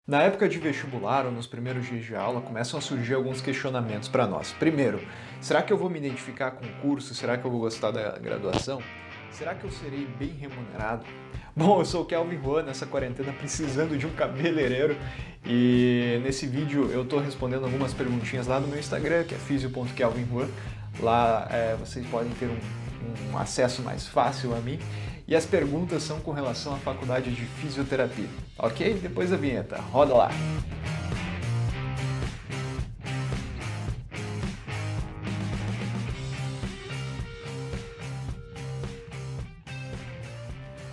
Na época de vestibular ou nos primeiros dias de aula, começam a surgir alguns questionamentos para nós. Primeiro, será que eu vou me identificar com o curso? Será que eu vou gostar da graduação? Será que eu serei bem remunerado? Bom, eu sou o Kelvin Juan, nessa quarentena precisando de um cabeleireiro e nesse vídeo eu estou respondendo algumas perguntinhas lá no meu Instagram, que é physio.kelvinjuan. Lá vocês podem ter um acesso mais fácil a mim. E as perguntas são com relação à faculdade de fisioterapia, ok? Depois da vinheta, roda lá!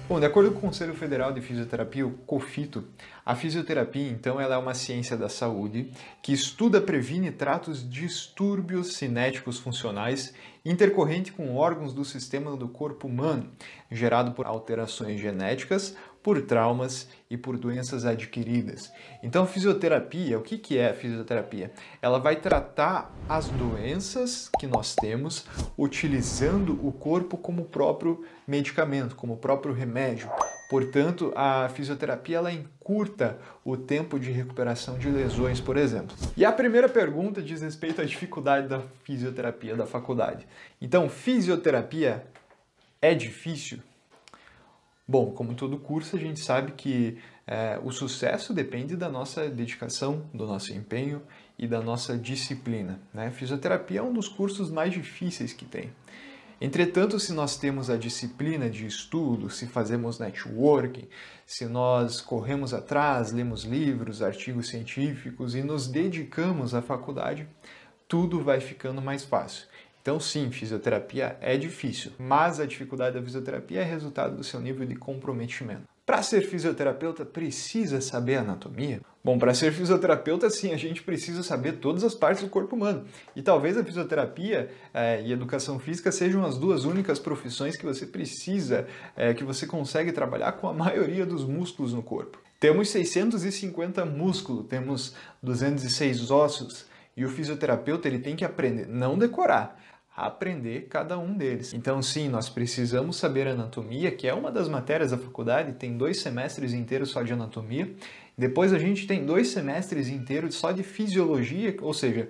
Bom, de acordo com o Conselho Federal de Fisioterapia, o COFITO, a fisioterapia, então, ela é uma ciência da saúde que estuda, previne e trata os distúrbios cinéticos funcionais intercorrente com órgãos do sistema do corpo humano, gerado por alterações genéticas, por traumas e por doenças adquiridas. Então, fisioterapia, o que é a fisioterapia? Ela vai tratar as doenças que nós temos utilizando o corpo como próprio medicamento, como próprio remédio. Portanto, a fisioterapia ela encurta o tempo de recuperação de lesões, por exemplo. E a primeira pergunta diz respeito à dificuldade da fisioterapia da faculdade. Então, fisioterapia é difícil? Bom, como todo curso, a gente sabe que o sucesso depende da nossa dedicação, do nosso empenho e da nossa disciplina, né? Fisioterapia é um dos cursos mais difíceis que tem. Entretanto, se nós temos a disciplina de estudo, se fazemos networking, se nós corremos atrás, lemos livros, artigos científicos e nos dedicamos à faculdade, tudo vai ficando mais fácil. Então, sim, fisioterapia é difícil, mas a dificuldade da fisioterapia é resultado do seu nível de comprometimento. Para ser fisioterapeuta, precisa saber anatomia? Bom, para ser fisioterapeuta, sim, a gente precisa saber todas as partes do corpo humano. E talvez a fisioterapia e educação física sejam as duas únicas profissões que você precisa, que você consegue trabalhar com a maioria dos músculos no corpo. Temos 650 músculos, temos 206 ossos, e o fisioterapeuta ele tem que aprender, não decorar, aprender cada um deles. Então, sim, nós precisamos saber anatomia, que é uma das matérias da faculdade, tem 2 semestres inteiros só de anatomia. Depois a gente tem 2 semestres inteiros só de fisiologia, ou seja,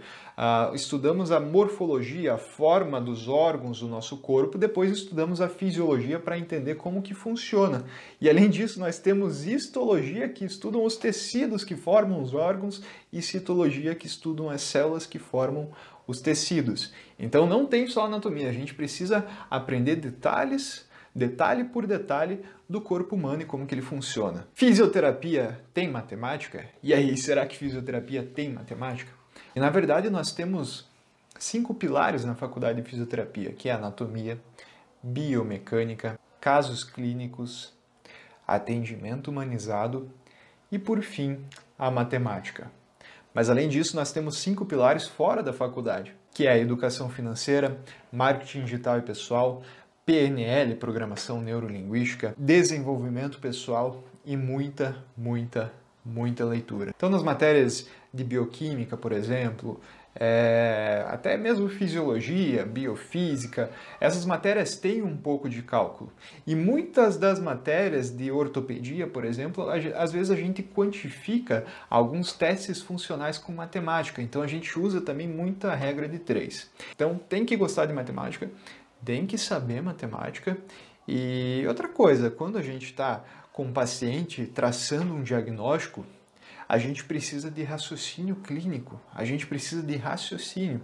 estudamos a morfologia, a forma dos órgãos do nosso corpo, depois estudamos a fisiologia para entender como que funciona. E além disso, nós temos histologia, que estudam os tecidos que formam os órgãos, e citologia, que estudam as células que formam os tecidos. Então não tem só anatomia, a gente precisa aprender detalhe por detalhe do corpo humano e como que ele funciona. Fisioterapia tem matemática? E aí, será que fisioterapia tem matemática? E na verdade nós temos 5 pilares na faculdade de fisioterapia, que é anatomia, biomecânica, casos clínicos, atendimento humanizado e, por fim, a matemática. Mas além disso, nós temos 5 pilares fora da faculdade, que é a educação financeira, marketing digital e pessoal, PNL, programação neurolinguística, desenvolvimento pessoal e muita leitura. Então, nas matérias de bioquímica, por exemplo, até mesmo fisiologia, biofísica, essas matérias têm um pouco de cálculo. E muitas das matérias de ortopedia, por exemplo, às vezes a gente quantifica alguns testes funcionais com matemática. Então a gente usa também muita regra de 3. Então tem que gostar de matemática, tem que saber matemática. E outra coisa, quando a gente está com um paciente traçando um diagnóstico, a gente precisa de raciocínio clínico, a gente precisa de raciocínio.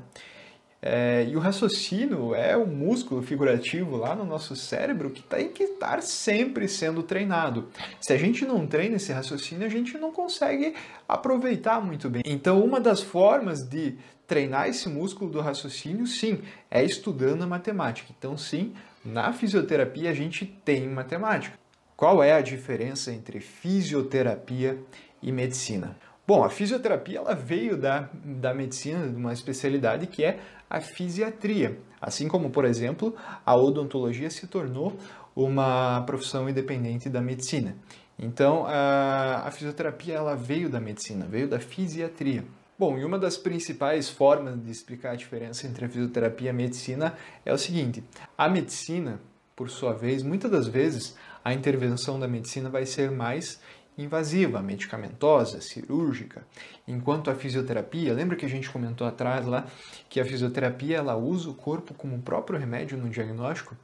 E o raciocínio é o músculo figurativo lá no nosso cérebro que tem que estar sempre sendo treinado. Se a gente não treina esse raciocínio, a gente não consegue aproveitar muito bem. Então, uma das formas de treinar esse músculo do raciocínio, sim, é estudando a matemática. Então, sim, na fisioterapia a gente tem matemática. Qual é a diferença entre fisioterapia e medicina? Bom, a fisioterapia ela veio da medicina, de uma especialidade que é a fisiatria. Assim como, por exemplo, a odontologia se tornou uma profissão independente da medicina. Então, a fisioterapia ela veio da medicina, veio da fisiatria. Bom, e uma das principais formas de explicar a diferença entre a fisioterapia e a medicina é o seguinte: a medicina, por sua vez, muitas das vezes, a intervenção da medicina vai ser mais invasiva, medicamentosa, cirúrgica. Enquanto a fisioterapia, lembra que a gente comentou atrás lá que a fisioterapia ela usa o corpo como próprio remédio no diagnóstico?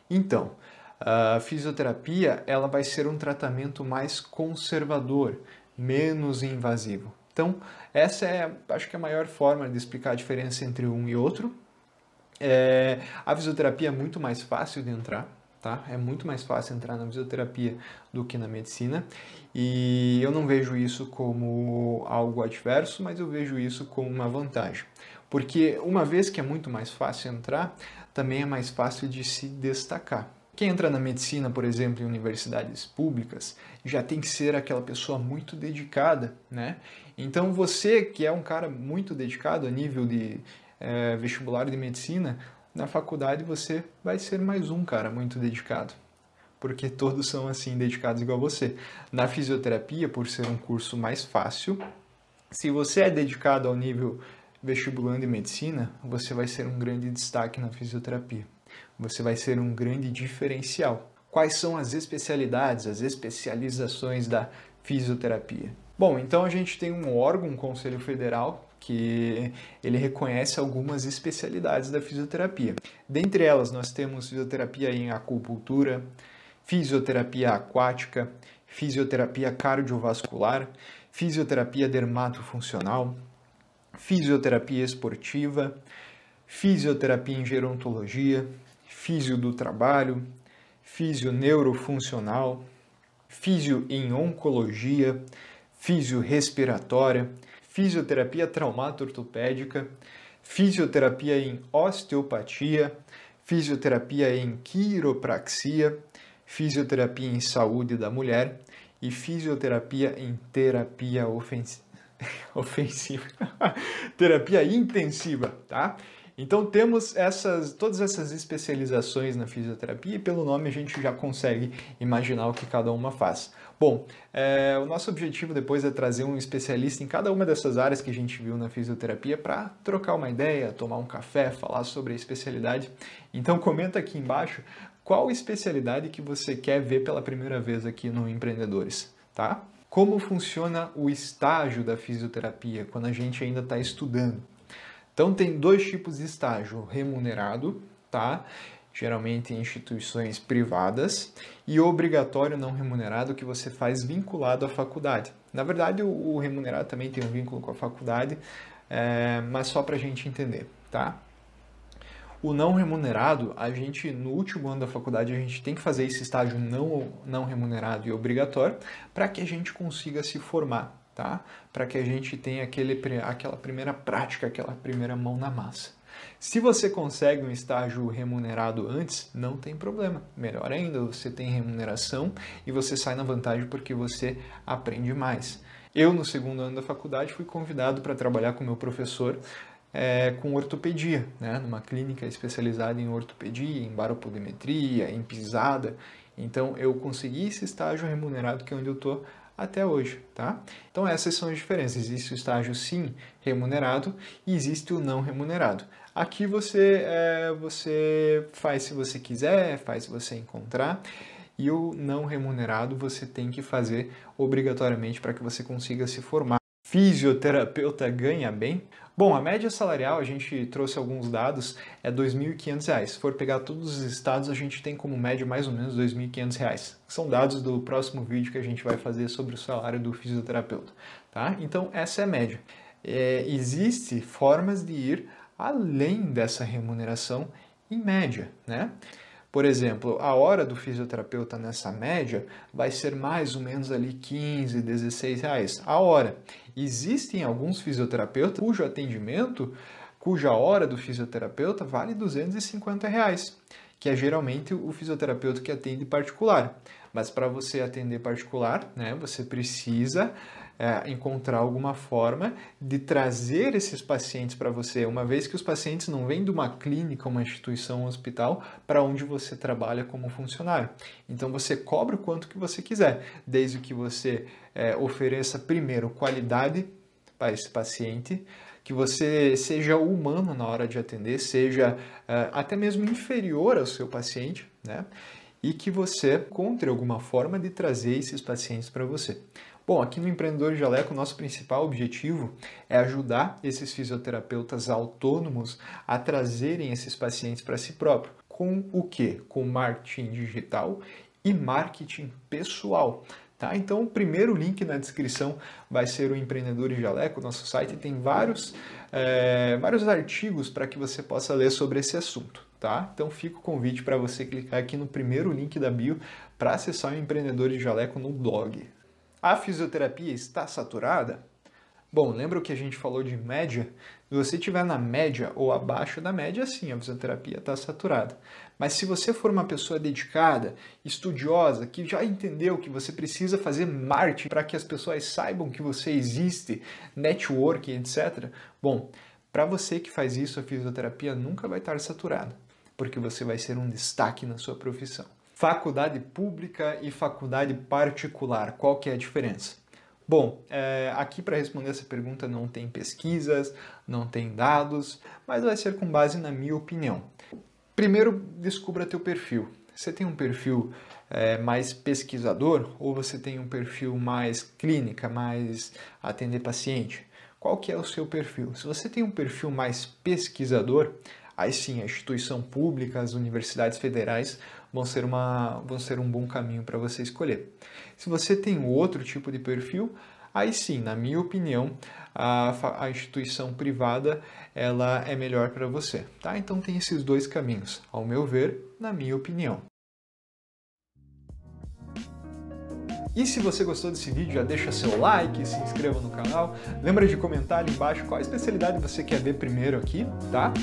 Então, a fisioterapia ela vai ser um tratamento mais conservador, menos invasivo. Então, essa é, acho que a maior forma de explicar a diferença entre um e outro. A fisioterapia é muito mais fácil de entrar, tá? É muito mais fácil entrar na fisioterapia do que na medicina. E eu não vejo isso como algo adverso, mas eu vejo isso como uma vantagem. Porque uma vez que é muito mais fácil entrar, também é mais fácil de se destacar. Quem entra na medicina, por exemplo, em universidades públicas, já tem que ser aquela pessoa muito dedicada, né? Então você, que é um cara muito dedicado a nível de vestibular de medicina, na faculdade você vai ser mais um cara muito dedicado, porque todos são assim dedicados igual você. Na fisioterapia, por ser um curso mais fácil, se você é dedicado ao nível vestibulando de medicina, você vai ser um grande destaque na fisioterapia. Você vai ser um grande diferencial. Quais são as especialidades, as especializações da fisioterapia? Bom, então a gente tem um órgão, um Conselho Federal, que ele reconhece algumas especialidades da fisioterapia. Dentre elas, nós temos fisioterapia em acupuntura, fisioterapia aquática, fisioterapia cardiovascular, fisioterapia dermatofuncional, fisioterapia esportiva, fisioterapia em gerontologia, físio do trabalho, físio neurofuncional, físio em oncologia, físio respiratória, fisioterapia traumato-ortopédica, fisioterapia em osteopatia, fisioterapia em quiropraxia, fisioterapia em saúde da mulher e fisioterapia em terapia ofensiva, terapia intensiva, tá? Então temos todas essas especializações na fisioterapia e pelo nome a gente já consegue imaginar o que cada uma faz. Bom, o nosso objetivo depois é trazer um especialista em cada uma dessas áreas que a gente viu na fisioterapia para trocar uma ideia, tomar um café, falar sobre a especialidade. Então comenta aqui embaixo qual especialidade que você quer ver pela primeira vez aqui no Empreendedores, tá? Como funciona o estágio da fisioterapia quando a gente ainda está estudando? Então tem dois tipos de estágio, remunerado, tá? Geralmente em instituições privadas, e obrigatório não remunerado que você faz vinculado à faculdade. Na verdade, o remunerado também tem um vínculo com a faculdade, mas só para a gente entender, tá? O não remunerado, a gente, no último ano da faculdade, a gente tem que fazer esse estágio não remunerado e obrigatório para que a gente consiga se formar, tá? Para que a gente tenha aquela primeira prática, aquela primeira mão na massa. Se você consegue um estágio remunerado antes, não tem problema. Melhor ainda, você tem remuneração e você sai na vantagem porque você aprende mais. Eu, no segundo ano da faculdade, fui convidado para trabalhar com meu professor com ortopedia, né? Numa clínica especializada em ortopedia, em baropodometria, em pisada. Então, eu consegui esse estágio remunerado que é onde eu estou até hoje, tá? Então, essas são as diferenças. Existe o estágio, sim, remunerado e existe o não remunerado. Aqui você faz se você quiser, faz se você encontrar. E o não remunerado você tem que fazer obrigatoriamente para que você consiga se formar. Fisioterapeuta ganha bem? Bom, a média salarial, a gente trouxe alguns dados, é R$ 2.500. Se for pegar todos os estados, a gente tem como média mais ou menos R$ 2.500. São dados do próximo vídeo que a gente vai fazer sobre o salário do fisioterapeuta, tá? Então, essa é a média. Existem formas de ir além dessa remuneração em média, né? Por exemplo, a hora do fisioterapeuta nessa média vai ser mais ou menos ali 15, 16 reais a hora. Existem alguns fisioterapeutas cujo atendimento, cuja hora do fisioterapeuta vale 250 reais, que é geralmente o fisioterapeuta que atende particular. Mas para você atender particular, né, você precisa encontrar alguma forma de trazer esses pacientes para você, uma vez que os pacientes não vêm de uma clínica, uma instituição, um hospital, para onde você trabalha como funcionário. Então você cobra o quanto que você quiser, desde que você ofereça primeiro qualidade para esse paciente, que você seja humano na hora de atender, seja até mesmo inferior ao seu paciente, né? E que você encontre alguma forma de trazer esses pacientes para você. Bom, aqui no Empreendedor Jaleco, o nosso principal objetivo é ajudar esses fisioterapeutas autônomos a trazerem esses pacientes para si próprio. Com o quê? Com marketing digital e marketing pessoal. Tá? Então, o primeiro link na descrição vai ser o Empreendedor Jaleco. Nosso site tem vários artigos para que você possa ler sobre esse assunto. Tá? Então, fica o convite para você clicar aqui no primeiro link da bio para acessar o Empreendedor Jaleco no blog. A fisioterapia está saturada? Bom, lembra o que a gente falou de média? Se você estiver na média ou abaixo da média, sim, a fisioterapia está saturada. Mas se você for uma pessoa dedicada, estudiosa, que já entendeu que você precisa fazer marketing para que as pessoas saibam que você existe, networking, etc. Bom, para você que faz isso, a fisioterapia nunca vai estar saturada, porque você vai ser um destaque na sua profissão. Faculdade pública e faculdade particular, qual que é a diferença? Bom, aqui para responder essa pergunta não tem pesquisas, não tem dados, mas vai ser com base na minha opinião. Primeiro, descubra teu perfil. Você tem um perfil mais pesquisador ou você tem um perfil mais clínica, mais atender paciente? Qual que é o seu perfil? Se você tem um perfil mais pesquisador, aí sim, a instituição pública, as universidades federais vão ser um bom caminho para você escolher. Se você tem outro tipo de perfil, aí sim, na minha opinião, a instituição privada ela é melhor para você. Tá? Então tem esses dois caminhos, ao meu ver, na minha opinião. E se você gostou desse vídeo, já deixa seu like, se inscreva no canal. Lembra de comentar ali embaixo qual especialidade você quer ver primeiro aqui, tá?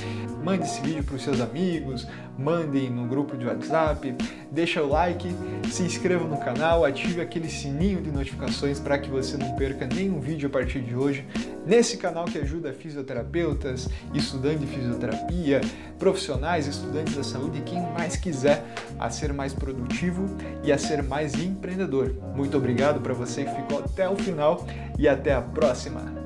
Mande esse vídeo para os seus amigos, mandem no grupo de WhatsApp, deixa o like, se inscreva no canal, ative aquele sininho de notificações para que você não perca nenhum vídeo a partir de hoje. Nesse canal que ajuda fisioterapeutas, estudantes de fisioterapia, profissionais, estudantes da saúde e quem mais quiser a ser mais produtivo e a ser mais empreendedor. Muito obrigado para você que ficou até o final e até a próxima!